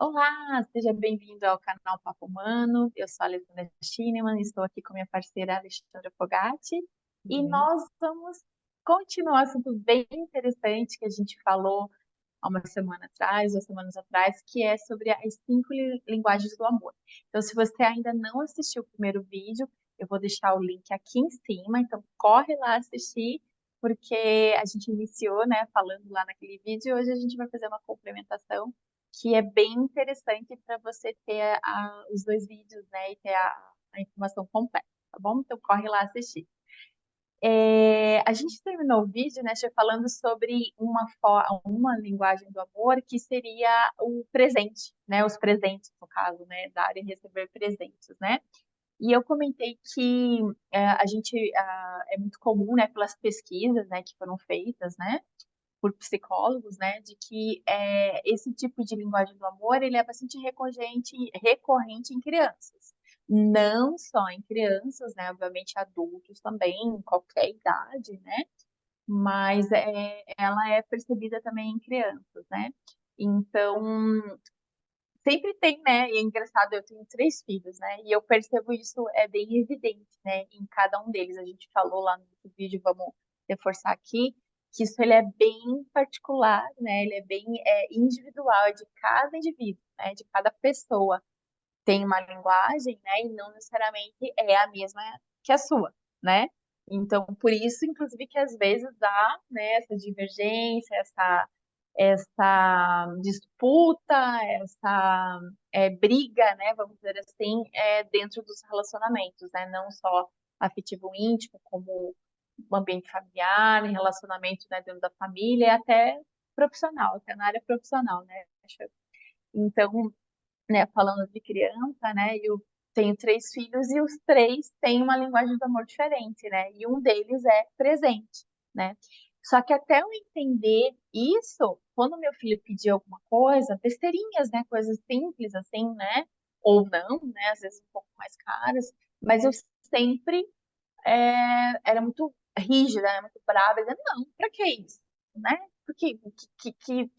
Olá, seja bem-vindo ao canal Papo Humano. Eu sou a Alessandra Schinemann, estou aqui com minha parceira Alexandra Fogatti Tudo e bem? nós vamos continuar um assunto bem interessante que a gente falou há uma semana atrás, 2 semanas atrás, que é sobre as 5 linguagens do amor. Então, se você ainda não assistiu o primeiro vídeo, eu vou deixar o link aqui em cima, então corre lá assistir, porque a gente iniciou, né, falando lá naquele vídeo e hoje a gente vai fazer uma complementação que é bem interessante para você ter os dois vídeos, né, e ter a informação completa, tá bom? Então corre lá assistir. A gente terminou o vídeo, né, Che, falando sobre uma linguagem do amor que seria o presente, né, os presentes, no caso, né, dar e receber presentes, né? E eu comentei que é muito comum, né, pelas pesquisas, né, que foram feitas, né, por psicólogos, né, de que esse tipo de linguagem do amor ele é bastante recorrente em crianças. Não só em crianças, né, obviamente adultos também, em qualquer idade, né, mas ela é percebida também em crianças, né. Então, sempre tem, né, e é engraçado, eu tenho 3 filhos, né, e eu percebo isso bem evidente, né, em cada um deles. A gente falou lá no outro vídeo, vamos reforçar aqui, que isso ele é bem particular, né, ele é bem individual, é de cada indivíduo, né, de cada pessoa. Tem uma linguagem, né, e não necessariamente é a mesma que a sua, né. Então, por isso, inclusive, que às vezes há, né, essa divergência, essa disputa, essa briga, né, vamos dizer assim, dentro dos relacionamentos, né, não só afetivo íntimo, como o ambiente familiar, em relacionamento, né, dentro da família, e até profissional, até na área profissional, né. Então, né, falando de criança, né, eu tenho 3 filhos e os 3 têm uma linguagem do amor diferente, né, e um deles é presente, né. Só que até eu entender isso, quando meu filho pedir alguma coisa, besteirinhas, né, coisas simples assim, né, ou não, né, às vezes um pouco mais caras, mas eu sempre era muito rígida, né, muito brava, dizendo: "Não, pra que isso?", né, porque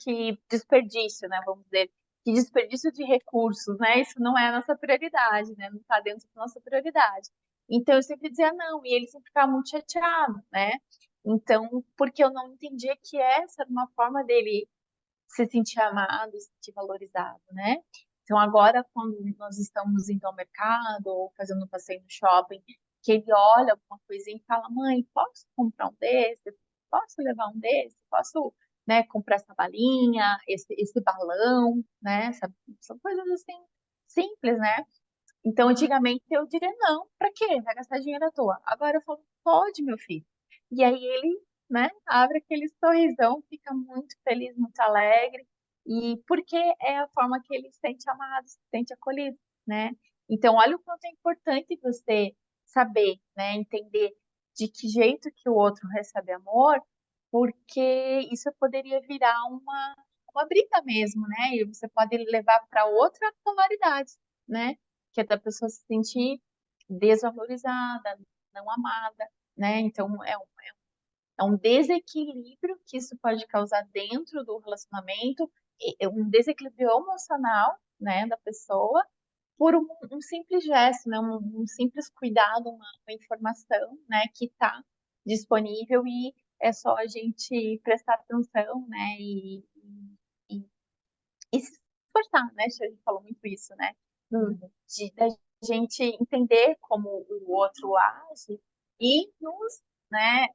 que desperdício, né, vamos dizer, que desperdício de recursos, né, isso não é a nossa prioridade, né, não está dentro da nossa prioridade. Então eu sempre dizia não, e ele sempre ficava muito chateado, né. Então, porque eu não entendia que essa era uma forma dele se sentir amado, se sentir valorizado, né. Então agora quando nós estamos indo ao mercado ou fazendo um passeio no shopping, que ele olha alguma coisinha e fala: "Mãe, posso comprar um desse? Posso levar um desse? Posso, né, comprar essa balinha, esse balão?", né, sabe, são coisas assim, simples, né. Então antigamente eu diria: "Não, pra quê? Vai gastar dinheiro à toa". Agora eu falo: "Pode meu filho". E aí ele, né, abre aquele sorrisão, fica muito feliz, muito alegre, e porque é a forma que ele se sente amado, se sente acolhido, né. Então olha o quanto é importante você saber, né, entender de que jeito que o outro recebe amor, porque isso poderia virar uma briga mesmo, né, e você pode levar para outra polaridade, né, que é da pessoa se sentir desvalorizada, não amada, né, então é um desequilíbrio que isso pode causar dentro do relacionamento, um desequilíbrio emocional, né, da pessoa, por um simples gesto, né, um simples cuidado, uma informação, né, que está disponível e é só a gente prestar atenção, né, e e se esforçar, né, a gente falou muito isso, né, da gente entender como o outro age e né,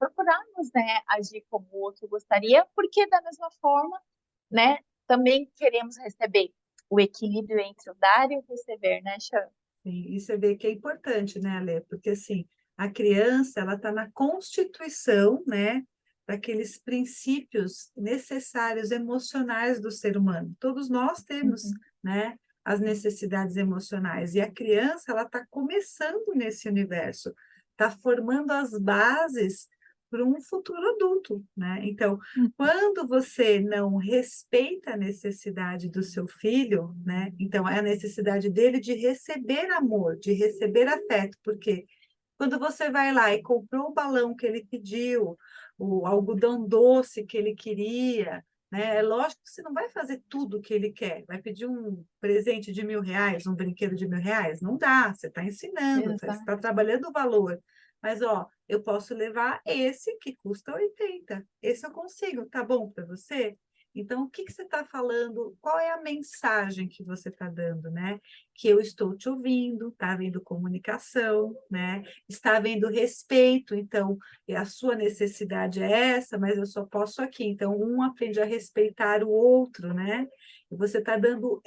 procurarmos, né, agir como o outro gostaria, porque da mesma forma, né, também queremos receber o equilíbrio entre o dar e o receber, né, Chan? Sim, e você vê que é importante, né, Alê, porque, assim, a criança, ela está na constituição, né, daqueles princípios necessários emocionais do ser humano. Todos nós temos, Uhum. né, as necessidades emocionais, e a criança, ela está começando nesse universo, está formando as bases para um futuro adulto, né. Então, Uhum. quando você não respeita a necessidade do seu filho, né, então é a necessidade dele de receber amor, de receber afeto, porque quando você vai lá e comprou o balão que ele pediu, o algodão doce que ele queria, né? É lógico que você não vai fazer tudo o que ele quer. Vai pedir um presente de R$ 1.000, um brinquedo de R$ 1.000? Não dá, você está ensinando, você Exato. está trabalhando o valor. Mas, ó, eu posso levar esse que custa 80. Esse eu consigo, tá bom para você? Então, o que que você está falando? Qual é a mensagem que você está dando, né? Que eu estou te ouvindo, está havendo comunicação, né? Está havendo respeito, então, a sua necessidade é essa, mas eu só posso aqui. Então, um aprende a respeitar o outro, né? E você está dando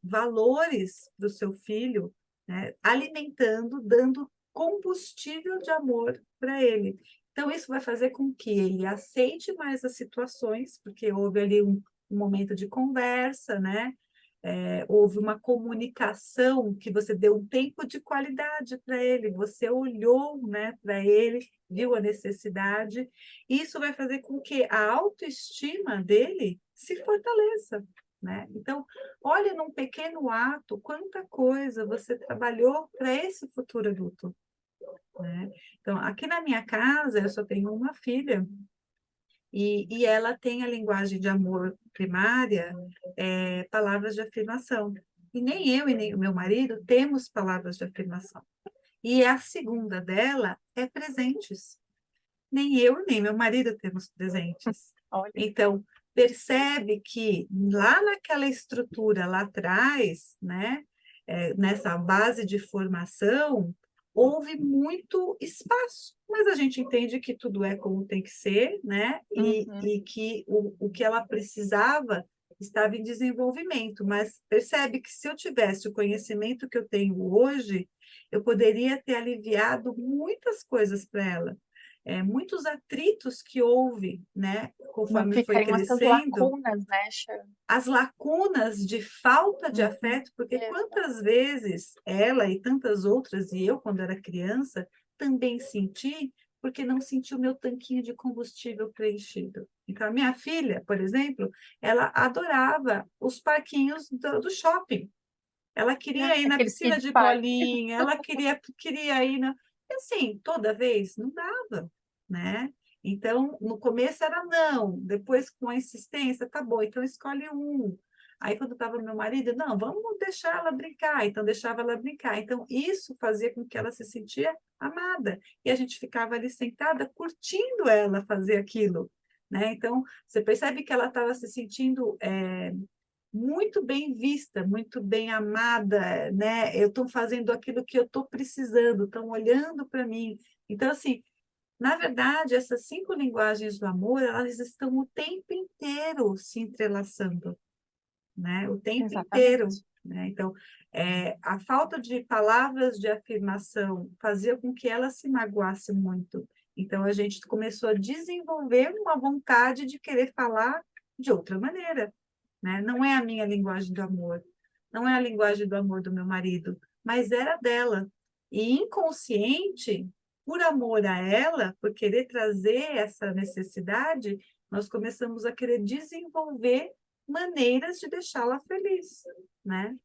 valores para o seu filho, né? Alimentando, dando combustível de amor para ele. Então, isso vai fazer com que ele aceite mais as situações, porque houve ali um momento de conversa, né? Houve uma comunicação que você deu um tempo de qualidade para ele, você olhou, né, para ele, viu a necessidade, e isso vai fazer com que a autoestima dele se fortaleça, né? Então, olha num pequeno ato quanta coisa você trabalhou para esse futuro adulto, né? Então, aqui na minha casa, eu só tenho uma filha, e ela tem a linguagem de amor primária, palavras de afirmação. E nem eu e nem o meu marido temos palavras de afirmação. E a segunda dela é presentes. Nem eu nem meu marido temos presentes. Olha, Então, percebe que lá naquela estrutura lá atrás, né, nessa base de formação, houve muito espaço, mas a gente entende que tudo é como tem que ser, né, uhum, e que o que ela precisava estava em desenvolvimento, mas percebe que se eu tivesse o conhecimento que eu tenho hoje, eu poderia ter aliviado muitas coisas para ela, muitos atritos que houve, né, não conforme foi ficarem essas crescendo, lacunas, né, Chan? as lacunas de falta de Uhum, afeto, porque exato. quantas vezes ela e tantas outras, e eu quando era criança, também senti, porque não senti o meu tanquinho de combustível preenchido. Então, a minha filha, por exemplo, ela adorava os parquinhos do shopping. Ela Ah, queria ir na aqueles piscina kids de park. bolinha, ela queria ir na... E assim, toda vez não dava, né? Então, no começo era não, depois com a insistência, tá bom, então escolhe um. Aí, quando estava meu marido, não, vamos deixar ela brincar, então deixava ela brincar. Então, isso fazia com que ela se sentia amada. E a gente ficava ali sentada curtindo ela fazer aquilo, né? Então, você percebe que ela estava se sentindo muito bem vista, muito bem amada, né? Eu estou fazendo aquilo que eu estou precisando, estão olhando para mim. Então, assim, na verdade, essas 5 linguagens do amor, elas estão o tempo inteiro se entrelaçando, né? O tempo inteiro, Exatamente. né? Então, a falta de palavras de afirmação fazia com que ela se magoasse muito. Então, a gente começou a desenvolver uma vontade de querer falar de outra maneira, né? Não é a minha linguagem do amor, não é a linguagem do amor do meu marido, mas era dela. E inconsciente, por amor a ela, por querer trazer essa necessidade, nós começamos a querer desenvolver maneiras de deixá-la feliz, né?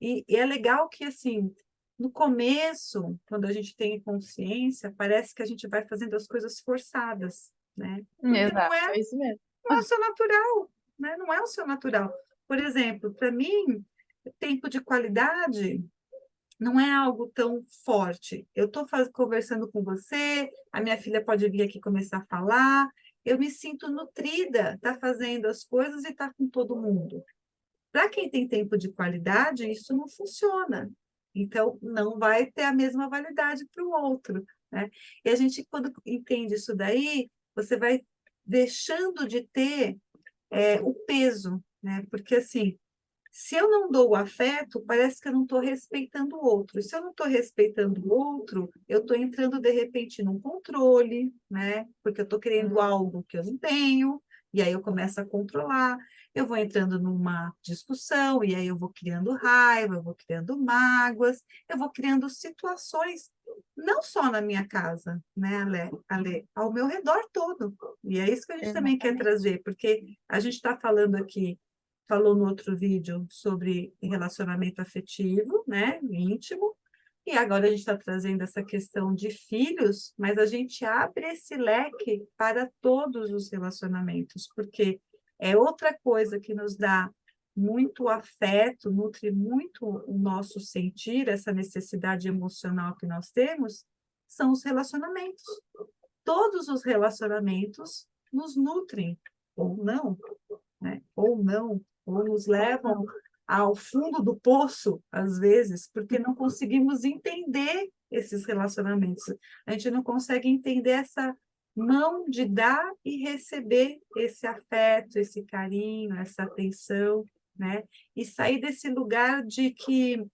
E é legal que, assim, no começo, quando a gente tem consciência, parece que a gente vai fazendo as coisas forçadas, né? Porque não Exato, é é isso mesmo. não é o seu natural, né? Não é o seu natural. Por exemplo, para mim, tempo de qualidade não é algo tão forte. Eu estou conversando com você, a minha filha pode vir aqui começar a falar, eu me sinto nutrida, tá fazendo as coisas e tá com todo mundo. Para quem tem tempo de qualidade, isso não funciona. Então, não vai ter a mesma validade para o outro, né? E a gente, quando entende isso daí, você vai deixando de ter o peso, né? Porque assim, se eu não dou o afeto, parece que eu não estou respeitando o outro. Se eu não estou respeitando o outro, eu estou entrando de repente num controle, né? Porque eu estou querendo Uhum, algo que eu não tenho, e aí eu começo a controlar. Eu vou entrando numa discussão, e aí eu vou criando raiva, eu vou criando mágoas, eu vou criando situações, não só na minha casa, né, Ale, ao meu redor todo. E é isso que a gente também quer exatamente. trazer, porque a gente está falando aqui, falou no outro vídeo sobre relacionamento afetivo, né, íntimo, e agora a gente está trazendo essa questão de filhos, mas a gente abre esse leque para todos os relacionamentos, porque é outra coisa que nos dá muito afeto, nutre muito o nosso sentir, essa necessidade emocional que nós temos, são os relacionamentos. Todos os relacionamentos nos nutrem, ou não, né? Ou não, ou nos levam ao fundo do poço, às vezes, porque não conseguimos entender esses relacionamentos. A gente não consegue entender essa mão de dar e receber esse afeto, esse carinho, essa atenção, né? E sair desse lugar de que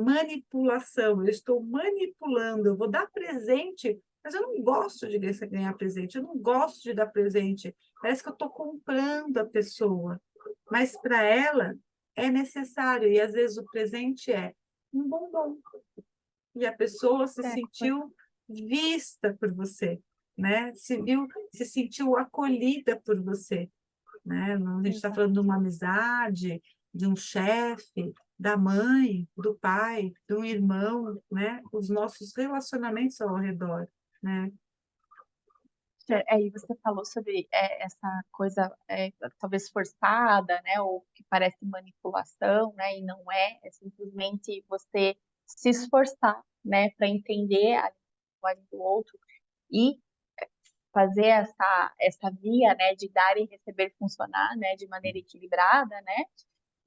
manipulação, eu estou manipulando, eu vou dar presente, mas eu não gosto de ganhar presente, eu não gosto de dar presente, parece que eu estou comprando a pessoa, mas para ela é necessário, e às vezes o presente é um bombom, e a pessoa se sentiu vista por você, né? Se sentiu acolhida por você, né? A gente está falando de uma amizade, de um chefe, da mãe, do pai, de um irmão, né? Os nossos relacionamentos ao redor, né? Aí você falou sobre essa coisa talvez forçada, né, ou que parece manipulação, né, e não é simplesmente você se esforçar, né, para entender a linguagem do outro e fazer essa via, né, de dar e receber funcionar, né, de maneira equilibrada, né.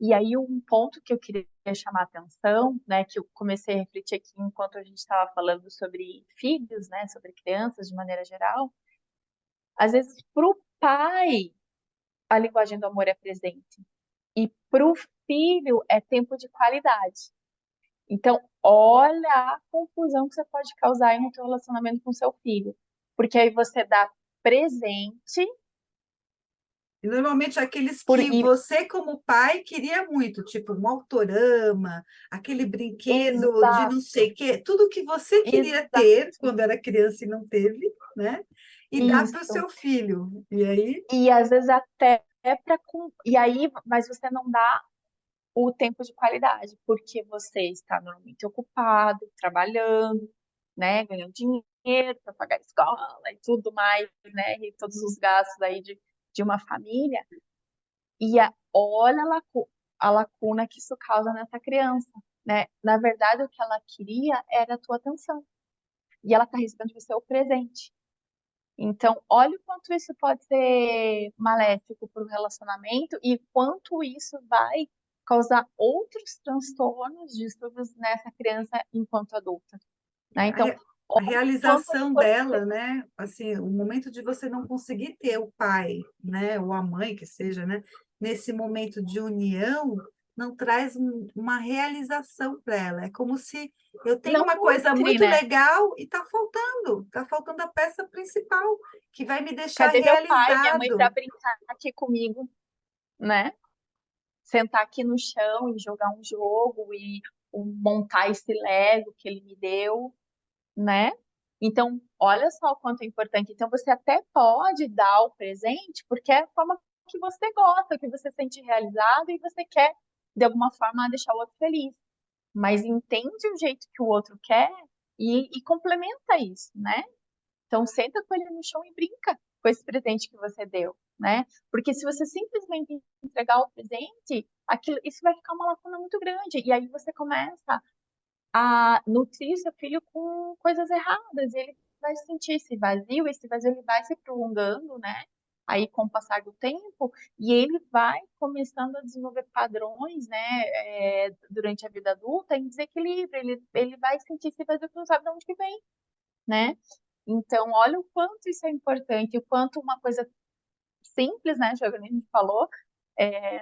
E aí um ponto que eu queria chamar a atenção, né, que eu comecei a refletir aqui enquanto a gente estava falando sobre filhos, né, sobre crianças de maneira geral, às vezes para o pai a linguagem do amor é presente e para o filho é tempo de qualidade. Então, olha a confusão que você pode causar aí no teu relacionamento com seu filho, porque aí você dá presente E normalmente aqueles por que você, como pai, queria muito, tipo um autorama, aquele brinquedo de não sei exato, o quê, tudo que você queria ter exato, quando era criança e não teve, né? E dá para o isso. seu filho. E aí, E às vezes até para e aí, mas você não dá o tempo de qualidade, porque você está normalmente ocupado, trabalhando, né, ganhando dinheiro para pagar a escola e tudo mais, né, e todos os gastos aí de uma família. E olha a lacuna que isso causa nessa criança, né? Na verdade, o que ela queria era a tua atenção. E ela está recebendo de você o presente. Então, olha o quanto isso pode ser maléfico para o relacionamento e quanto isso vai causar outros transtornos, distúrbios nessa criança enquanto adulta, né? a, Então, re- a olha o quanto é realização importante. dela, né? Assim, o momento de você não conseguir ter o pai, né? Ou a mãe, que seja, né? Nesse momento de união, não traz uma realização para ela. É como se eu tenho Não uma coisa nutre, muito né? legal e está faltando a peça principal, que vai me deixar Cadê meu pai, minha mãe para realizado. brincar aqui comigo, né? Sentar aqui no chão e jogar um jogo e montar esse Lego que ele me deu, né? Então, olha só o quanto é importante. Então, você até pode dar o presente, porque é a forma que você gosta, que você sente realizado e você quer, de alguma forma, deixar o outro feliz. Mas entende o jeito que o outro quer e complementa isso, né? Então, senta com ele no chão e brinca com esse presente que você deu, né? Porque se você simplesmente entregar o presente, isso vai ficar uma lacuna muito grande. E aí você começa a nutrir seu filho com coisas erradas. E ele vai sentir esse vazio ele vai se prolongando, né? Aí, com o passar do tempo, e ele vai começando a desenvolver padrões, né, durante a vida adulta em desequilíbrio. Ele vai sentir esse vazio que não sabe de onde que vem, né? Então, olha o quanto isso é importante, o quanto uma coisa simples, né, já que a gente falou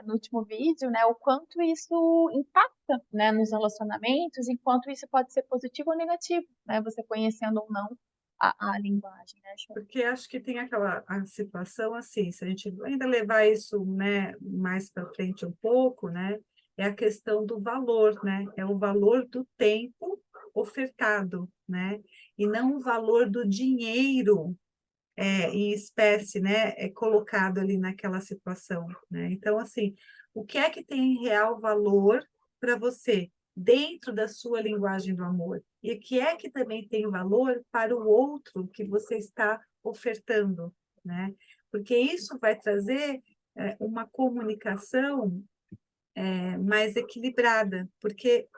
no último vídeo, né, o quanto isso impacta, né, nos relacionamentos, e quanto isso pode ser positivo ou negativo, né, você conhecendo ou não a linguagem, né, Chô? Porque acho que tem aquela a situação assim, se a gente ainda levar isso, né, mais para frente um pouco, né, é a questão do valor, né, é o valor do tempo ofertado, né, e não o valor do dinheiro em espécie, né, colocado ali naquela situação, né. Então, assim, o que é que tem real valor para você dentro da sua linguagem do amor? E o que é que também tem valor para o outro que você está ofertando, né? Porque isso vai trazer uma comunicação mais equilibrada, porque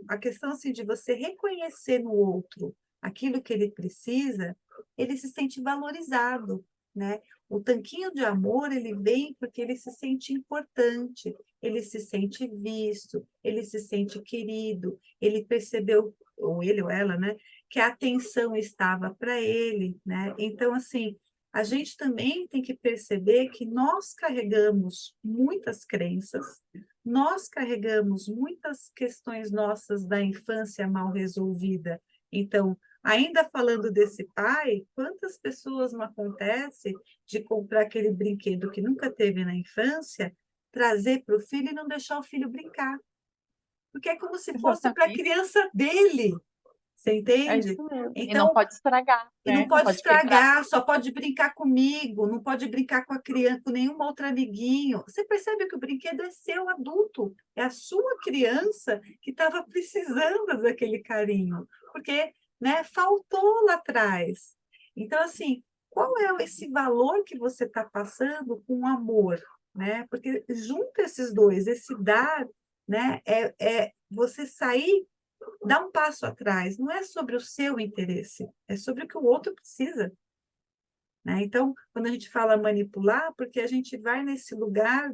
a questão assim, de você reconhecer no outro aquilo que ele precisa, ele se sente valorizado, né? O tanquinho de amor, ele vem porque ele se sente importante, ele se sente visto, ele se sente querido, ele percebeu, ou ele ou ela, né, que a atenção estava para ele, né? Então, assim, a gente também tem que perceber que nós carregamos muitas crenças, nós carregamos muitas questões nossas da infância mal resolvida. Então, ainda falando desse pai, quantas pessoas não acontece de comprar aquele brinquedo que nunca teve na infância, trazer para o filho e não deixar o filho brincar? Porque é como se fosse para a Exatamente. criança dele, você É entende? isso mesmo. E não Então, pode estragar, e não né? Não pode pode quebrar. estragar, só pode brincar comigo, não pode brincar com a criança, com nenhum outro amiguinho. Você percebe que o brinquedo é seu adulto, é a sua criança que estava precisando daquele carinho, porque, né, faltou lá atrás. Então, assim, qual é esse valor que você está passando com amor, né? Porque junto esses dois, esse dar, né, é você sair, dá um passo atrás, não é sobre o seu interesse, é sobre o que o outro precisa, né? Então, quando a gente fala manipular, porque a gente vai nesse lugar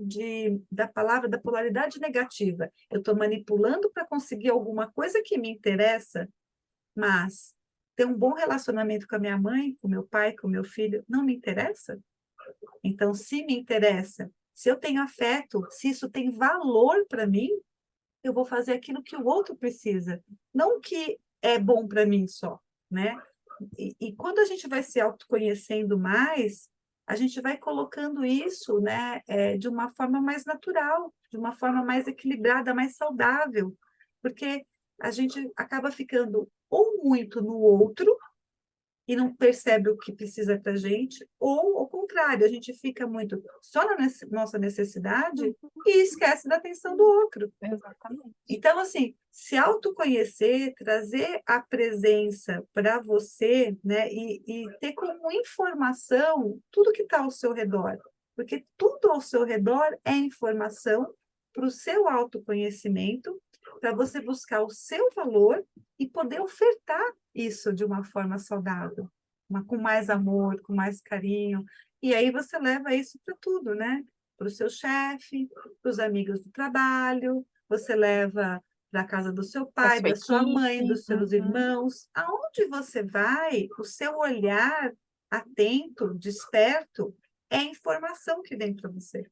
da palavra da polaridade negativa. Eu estou manipulando para conseguir alguma coisa que me interessa, mas ter um bom relacionamento com a minha mãe, com meu pai, com meu filho, não me interessa? Então, se me interessa, se eu tenho afeto, se isso tem valor para mim, eu vou fazer aquilo que o outro precisa, não o que é bom para mim só, né? E quando a gente vai se autoconhecendo mais, a gente vai colocando isso, né, de uma forma mais natural, de uma forma mais equilibrada, mais saudável, porque a gente acaba ficando ou muito no outro, e não percebe o que precisa para a gente, ou ao contrário, a gente fica muito só na nossa necessidade e esquece da atenção do outro. Exatamente. Então, assim, se autoconhecer, trazer a presença para você, né, e ter como informação tudo que está ao seu redor, porque tudo ao seu redor é informação para o seu autoconhecimento, para você buscar o seu valor e poder ofertar isso de uma forma saudável, com mais amor, com mais carinho. E aí você leva isso para tudo, né? Para o seu chefe, para os amigos do trabalho, você leva para a casa do seu Para pai, sua da sua mãe, equipe. dos seus irmãos. Aonde você vai, o seu olhar atento, desperto, é a informação que vem para você,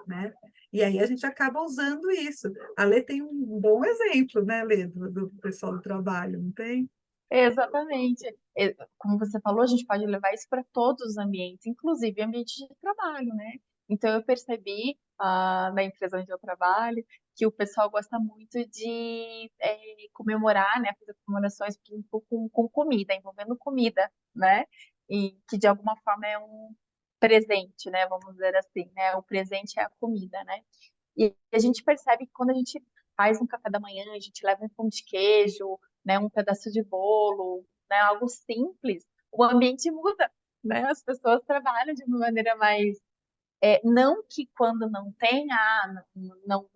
né? E aí a gente acaba usando isso. A Lê tem um bom exemplo, né, Lê, do pessoal do trabalho, não tem? Exatamente. Como você falou, a gente pode levar isso para todos os ambientes, inclusive ambiente de trabalho, né? Então, eu percebi na empresa onde eu trabalho que o pessoal gosta muito de comemorar, né? Fazer comemorações com comida, envolvendo comida, né? E que de alguma forma é um presente, né? Vamos dizer assim, né? O presente é a comida, né? E a gente percebe que quando a gente faz um café da manhã, a gente leva um pão de queijo, né, um pedaço de bolo, né, algo simples, o ambiente muda, né? As pessoas trabalham de uma maneira mais não que quando não tem,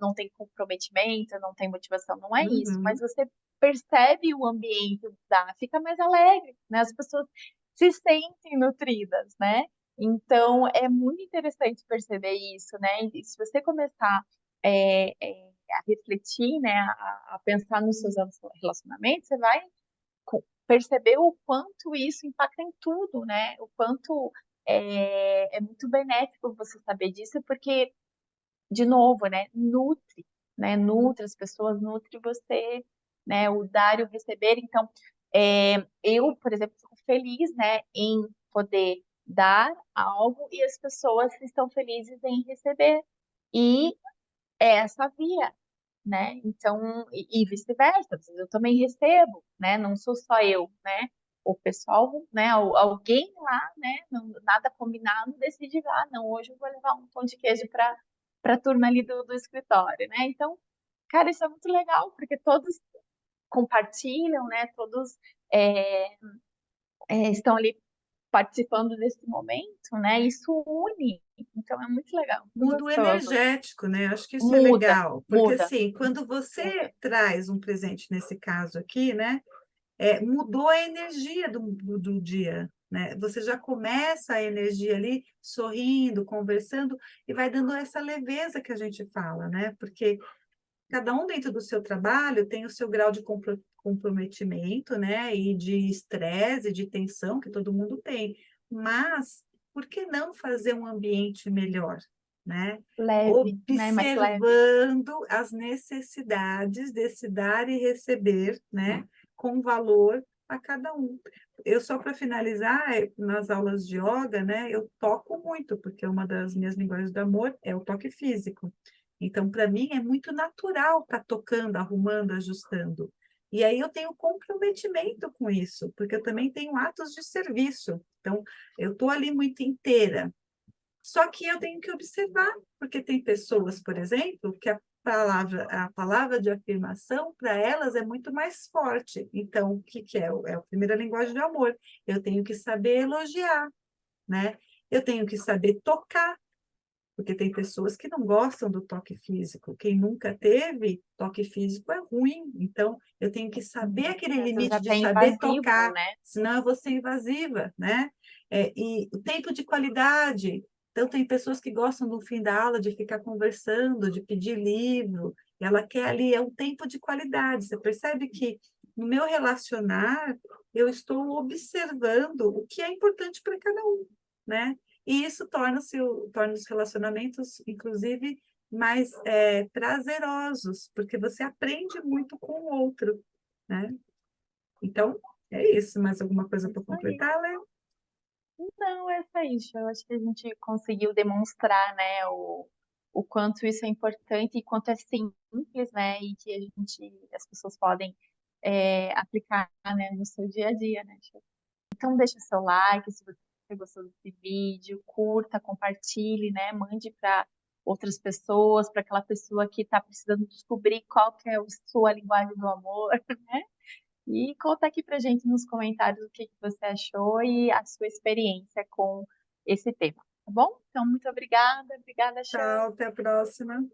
não tem comprometimento, não tem motivação, não é isso, mas Uhum. você percebe o ambiente mudar, fica mais alegre, né? As pessoas se sentem nutridas, né? Então é muito interessante perceber isso, né? E se você começar a refletir, né, a pensar nos seus relacionamentos, você vai perceber o quanto isso impacta em tudo, né? O quanto é muito benéfico você saber disso, porque, de novo, né? Nutre as pessoas, nutre você, né? O dar e o receber. Então, eu, por exemplo, fico feliz, né, em poder dar algo e as pessoas estão felizes em receber. E é essa via, né? Então, e vice-versa, às vezes eu também recebo, né? Não sou só eu, né? O pessoal, né? Alguém lá, né? Nada combinado, decide, não, hoje eu vou levar um pão de queijo para a turma ali do escritório, né? Então, cara, isso é muito legal, porque todos compartilham, né? Todos é, estão ali participando desse momento, né? Isso une, Então é muito legal, muito Muda o gostoso. energético, né? Acho que isso é Muda, legal, porque muda, assim, quando muda. você traz um presente nesse caso aqui, né? Mudou a energia do dia, né? Você já começa a energia ali sorrindo, conversando, e vai dando essa leveza que a gente fala, né? Porque cada um dentro do seu trabalho tem o seu grau de comprometimento, né? E de estresse, de tensão, que todo mundo tem. Mas por que não fazer um ambiente melhor, né? Leve, né? Mais leve. Observando as necessidades desse dar e receber, né? Com valor a cada um. Eu só para finalizar, nas aulas de yoga, né? Eu toco muito, porque uma das minhas linguagens do amor é o toque físico. Então, para mim, é muito natural estar tocando, arrumando, ajustando. E aí eu tenho comprometimento com isso, porque eu também tenho atos de serviço. Então, eu estou ali muito inteira. Só que eu tenho que observar, porque tem pessoas, por exemplo, que a palavra de afirmação para elas é muito mais forte. Então, o que, que é? É a primeira linguagem do amor. Eu tenho que saber elogiar, né? Eu tenho que saber tocar, porque tem pessoas que não gostam do toque físico. Quem nunca teve, toque físico é ruim. Então, eu tenho que saber aquele Às vezes limite de até saber invasivo, tocar, né? senão eu vou ser invasiva, né? E o tempo de qualidade. Então, tem pessoas que gostam no fim da aula de ficar conversando, de pedir livro. E ela quer ali, é um tempo de qualidade. Você percebe que no meu relacionar, eu estou observando o que é importante para cada um, né? E isso torna os relacionamentos, inclusive, mais prazerosos, porque você aprende muito com o outro, né? Então, é isso. Mais alguma coisa É para isso aí. completar, Léo? Não, é só isso. Eu acho que a gente conseguiu demonstrar, né, o quanto isso é importante e quanto é simples, né, e que as pessoas podem aplicar, né, no seu dia a dia, né? Então deixa seu like se você gostou desse vídeo, curta, compartilhe, né, mande para outras pessoas, para aquela pessoa que está precisando descobrir qual que é a sua linguagem do amor, né? E conta aqui pra gente nos comentários o que que você achou e a sua experiência com esse tema, tá bom? Então, muito obrigada, obrigada, Chan. Tchau, até a próxima.